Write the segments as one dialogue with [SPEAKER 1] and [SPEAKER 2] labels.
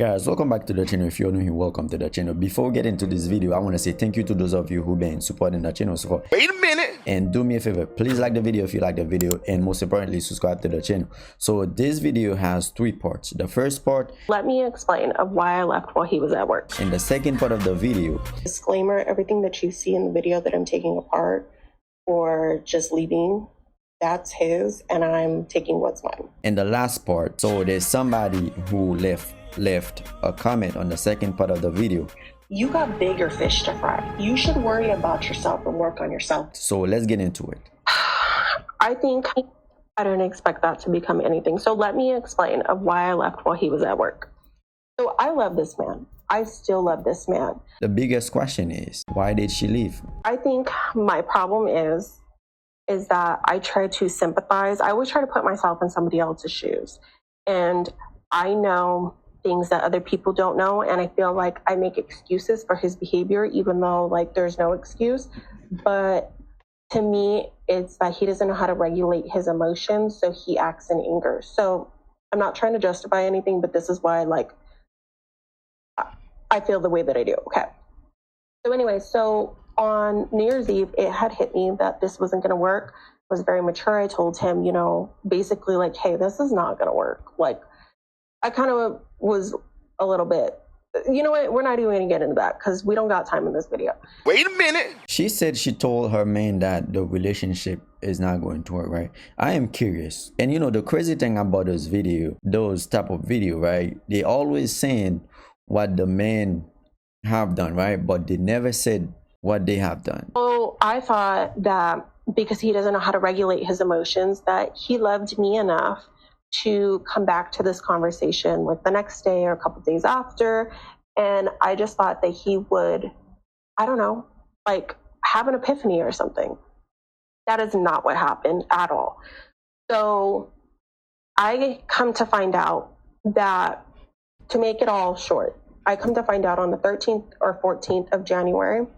[SPEAKER 1] Guys, welcome back to the channel. If you're new here, welcome to the channel. Before we get into this video, I want to say thank you to those of you who've been supporting the channel so far.
[SPEAKER 2] Wait a minute.
[SPEAKER 1] And do me a favor, please like the video if you like the video, and most importantly, subscribe to the channel. So this video has 3 parts. The first part,
[SPEAKER 3] let me explain of why I left while he was at work.
[SPEAKER 1] and the second part of the video,
[SPEAKER 3] Disclaimer, everything that you see in the video that I'm taking apart or just leaving, that's his, and I'm taking what's mine.
[SPEAKER 1] and the last part. So there's somebody who left a comment on the second part of the video.
[SPEAKER 3] You got bigger fish to fry. You should worry about yourself and work on yourself.
[SPEAKER 1] So let's get into it.
[SPEAKER 3] I think I didn't expect that to become anything. So let me explain of why I left while he was at work. So I love this man. I still love this man.
[SPEAKER 1] The biggest question is, why did she leave?
[SPEAKER 3] I think my problem is that I try to sympathize. I always try to put myself in somebody else's shoes. And I know things that other people don't know, and I feel like I make excuses for his behavior, even though like there's no excuse. But to me, it's that he doesn't know how to regulate his emotions, so he acts in anger. So I'm not trying to justify anything, but this is why like I feel the way that I do. Okay. So anyway, so on New Year's Eve, it had hit me that this wasn't going to work. I was very mature. I told him, you know, basically like, hey, this is not going to work. Like, I kind of was a little bit, you know what, we're not even going to get into that because we don't got time in this video.
[SPEAKER 2] Wait a minute.
[SPEAKER 1] She said she told her man that the relationship is not going to work, right? I am curious. And you know, the crazy thing about those type of video, right? They always saying what the men have done, right? But they never said what they have done.
[SPEAKER 3] So I thought that because he doesn't know how to regulate his emotions, that he loved me enough to come back to this conversation like the next day or a couple days after. And I just thought that he would, I don't know, like have an epiphany or something. That is not what happened at all. So I come to find out that, to make it all short, I come to find out on the 13th or 14th of January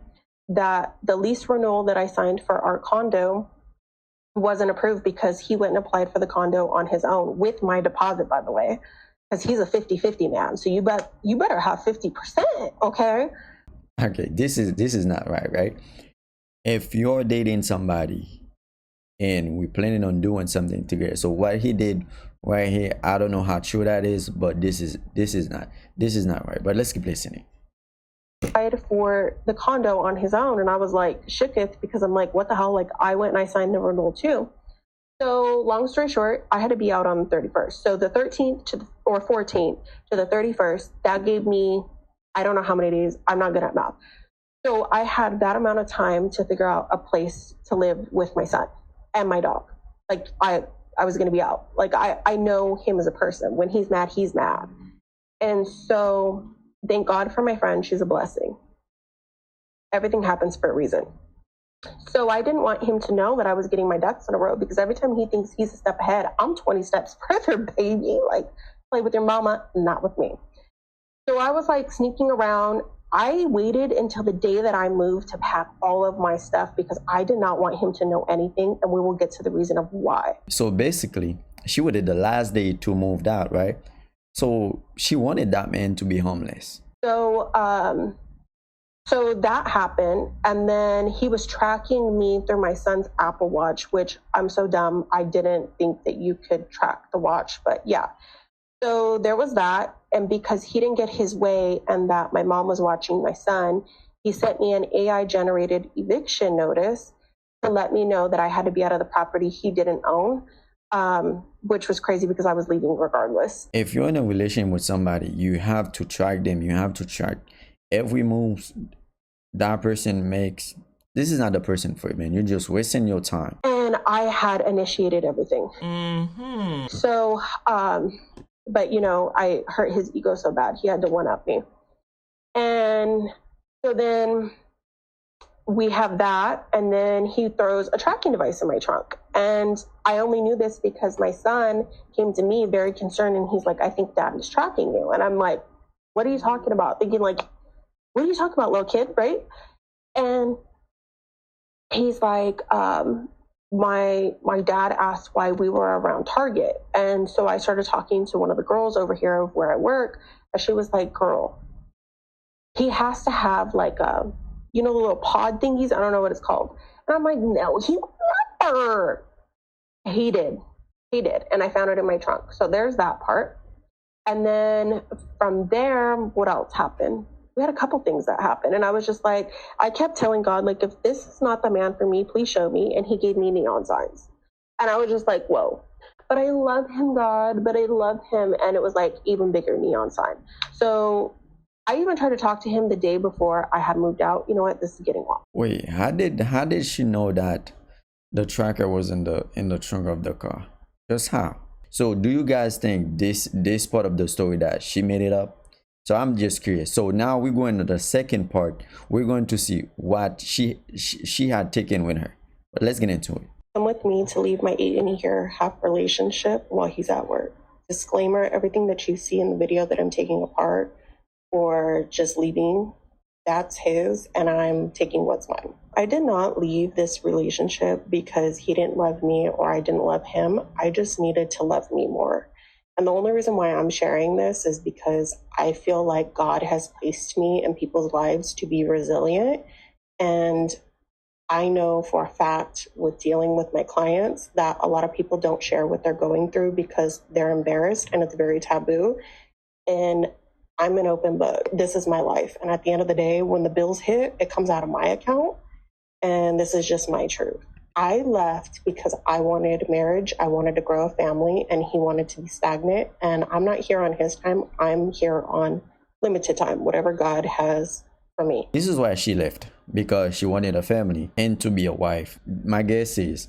[SPEAKER 3] that the lease renewal that I signed for our condo wasn't approved because he went and applied for the condo on his own with my deposit, by the way, because he's a 50-50 man. So you better have 50%, okay?
[SPEAKER 1] Okay, this is not right? If you're dating somebody and we're planning on doing something together, so what he did right here, I don't know how true that is, but this is not right. But let's keep listening.
[SPEAKER 3] Applied for the condo on his own, and I was like shooketh because I'm like, what the hell? Like, I went and I signed the renewal too. So long story short, I had to be out on the 31st. So the 13th or 14th to the 31st, that gave me, I don't know how many days. I'm not good at math. So I had that amount of time to figure out a place to live with my son and my dog. Like I was going to be out. Like I know him as a person. When he's mad, he's mad. And so thank God for my friend. She's a blessing. Everything happens for a reason. So I didn't want him to know that I was getting my ducks in a row, because every time he thinks he's a step ahead, I'm 20 steps further, baby. Like, play with your mama, not with me. So I was like sneaking around. I waited until the day that I moved to pack all of my stuff because I did not want him to know anything, and we will get to the reason of why.
[SPEAKER 1] So basically, she waited the last day to move out, right? So she wanted that man to be homeless.
[SPEAKER 3] So that happened, and then he was tracking me through my son's Apple Watch, which I'm so dumb. I didn't think that you could track the watch, but yeah. So there was that, and because he didn't get his way and that my mom was watching my son, he sent me an AI-generated eviction notice to let me know that I had to be out of the property he didn't own. Which was crazy because I was leaving regardless.
[SPEAKER 1] If you're in a relation with somebody, you have to track them. You have to track every move that person makes. This is not the person for you, man. You're just wasting your time.
[SPEAKER 3] And I had initiated everything. So, but you know, I hurt his ego so bad. He had to one-up me. And so then we have that, and then he throws a tracking device in my trunk. And I only knew this because my son came to me very concerned, and he's like, I think Dad is tracking you. And I'm like, what are you talking about? Thinking like, what are you talking about, little kid, right? And he's like, my dad asked why we were around Target. And so I started talking to one of the girls over here where I work, And she was like, girl, he has to have like a, the little pod thingies. I don't know what it's called. And I'm like, no, he would never. He did. He did. And I found it in my trunk. So there's that part. And then from there, what else happened? We had a couple things that happened. And I was just like, I kept telling God, like, if this is not the man for me, please show me. And he gave me neon signs. And I was just like, whoa. But I love him, God, but I love him. And it was like even bigger neon sign. So I even tried to talk to him the day before I had moved out. You know what? This is getting long.
[SPEAKER 1] Wait, how did she know that the tracker was in the trunk of the car? Just how? So do you guys think this part of the story that she made it up? So I'm just curious. So now we're going to the second part. We're going to see what she had taken with her. But let's get into it.
[SPEAKER 3] Come with me to leave my 8.5-year relationship while he's at work. Disclaimer, everything that you see in the video that I'm taking apart or just leaving, that's his, and I'm taking what's mine. I did not leave this relationship because he didn't love me or I didn't love him. I just needed to love me more. And the only reason why I'm sharing this is because I feel like God has placed me in people's lives to be resilient. And I know for a fact with dealing with my clients that a lot of people don't share what they're going through because they're embarrassed and it's very taboo. And I'm an open book. This is my life. And at the end of the day, when the bills hit, it comes out of my account. And this is just my truth. I left because I wanted marriage. I wanted to grow a family and he wanted to be stagnant. And I'm not here on his time. I'm here on limited time, whatever God has for me.
[SPEAKER 1] This is why she left, because she wanted a family and to be a wife. My guess is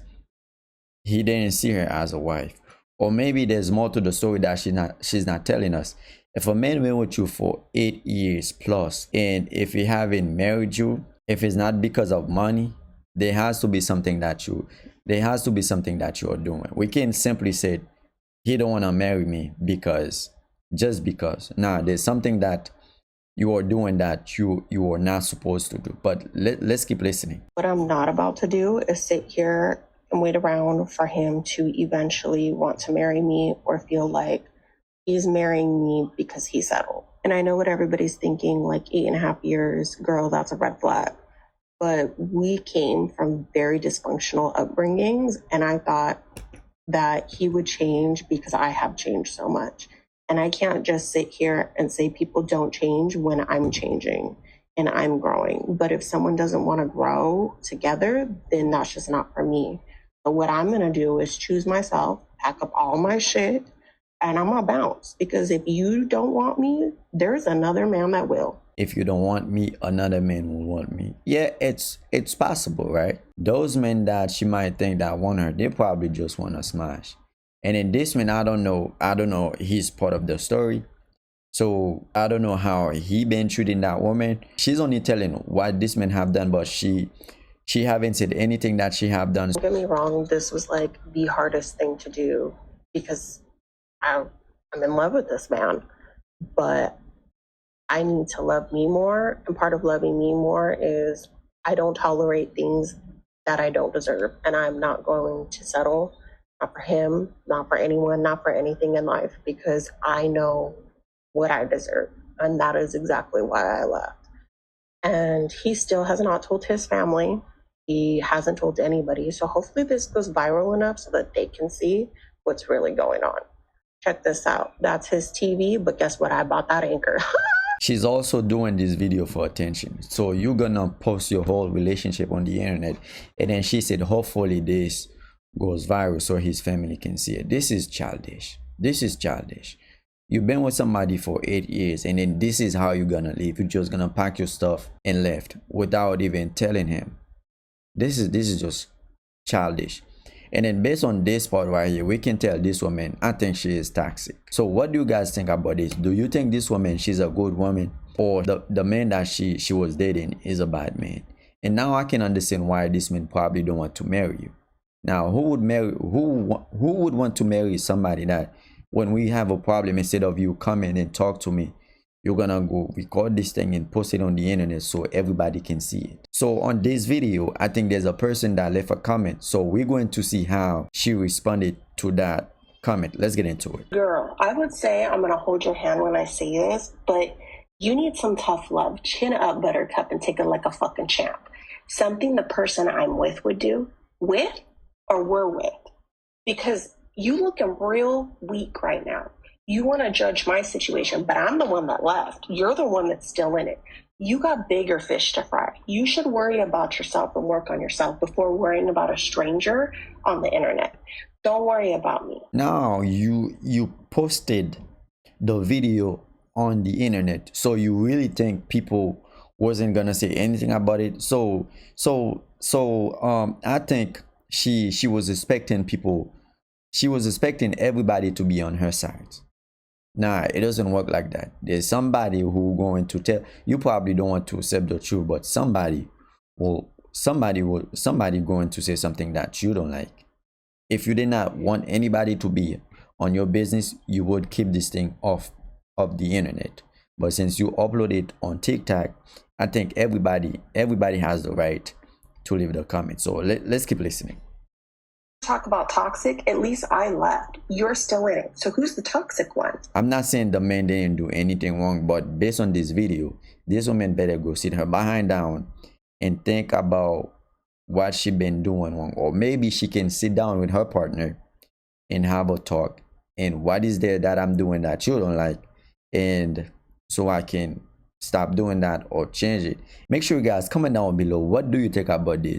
[SPEAKER 1] he didn't see her as a wife. Or maybe there's more to the story that she's not telling us. If a man been with you for 8 years plus, and if he haven't married you, if it's not because of money, there has to be something that you are doing. We can't simply say he don't want to marry me just because. Nah, there's something that you are doing that you are not supposed to do. But let's keep listening.
[SPEAKER 3] What I'm not about to do is sit here and wait around for him to eventually want to marry me or feel like he's marrying me because he settled. And I know what everybody's thinking, like 8.5 years, girl, that's a red flag. But we came from very dysfunctional upbringings, and I thought that he would change because I have changed so much. And I can't just sit here and say people don't change when I'm changing and I'm growing. But if someone doesn't want to grow together, then that's just not for me. But what I'm going to do is choose myself, pack up all my shit, and I'm going to bounce. Because if you don't want me, there's another man that will.
[SPEAKER 1] If you don't want me, another man will want me. Yeah, it's possible, right? Those men that she might think that want her, they probably just want to smash. And in this man, I don't know he's part of the story. So I don't know how he been treating that woman. She's only telling what this man have done, but she haven't said anything that she have done.
[SPEAKER 3] Don't get me wrong, this was like the hardest thing to do because I'm in love with this man, but I need to love me more. And part of loving me more is I don't tolerate things that I don't deserve. And I'm not going to settle, not for him, not for anyone, not for anything in life, because I know what I deserve. And that is exactly why I left. And he still has not told his family. He hasn't told anybody. So hopefully this goes viral enough so that they can see what's really going on. Check this out. That's his TV, but guess what? I bought that anchor.
[SPEAKER 1] She's also doing this video for attention. So you're gonna post your whole relationship on the internet, and then she said hopefully this goes viral so his family can see it. This is childish. You've been with somebody for 8 years, and then this is how you're gonna leave. You're just gonna pack your stuff and left without even telling him. This is just childish. And then based on this part right here, we can tell this woman, I think she is toxic. So what do you guys think about this? Do you think this woman, she's a good woman, or the man that she was dating is a bad man? And now I can understand why this man probably don't want to marry you. Now, who would want to marry somebody that when we have a problem, instead of you coming and talk to me, you're gonna go record this thing and post it on the internet so everybody can see it. So on this video, I think there's a person that left a comment. So we're going to see how she responded to that comment. Let's get into it.
[SPEAKER 3] Girl, I would say I'm gonna hold your hand when I say this, but you need some tough love. Chin up, Buttercup, and take it like a fucking champ. Something the person I'm with would do. With or we're with. Because you looking real weak right now. You want to judge my situation, but I'm the one that left. You're the one that's still in it. You got bigger fish to fry. You should worry about yourself and work on yourself before worrying about a stranger on the internet. Don't worry about me.
[SPEAKER 1] Now you posted the video on the internet, so you really think people wasn't gonna say anything about it? I think she was expecting people, she was expecting everybody to be on her side. Nah, it doesn't work like that. There's somebody who going to tell you. Probably don't want to accept the truth, but somebody going to say something that you don't like. If you did not want anybody to be on your business, you would keep this thing off of the internet. But since you upload it on TikTok, I think everybody has the right to leave the comment. So let's keep listening.
[SPEAKER 3] Talk about toxic, at least I left. You're still in it. So who's the toxic one?
[SPEAKER 1] I'm not saying the man didn't do anything wrong, but based on this video, this woman better go sit her behind down and think about what she been doing wrong. Or maybe she can sit down with her partner and have a talk, and what is there that I'm doing that you don't like, and so I can stop doing that or change it. Make sure you guys comment down below, what do you think about this?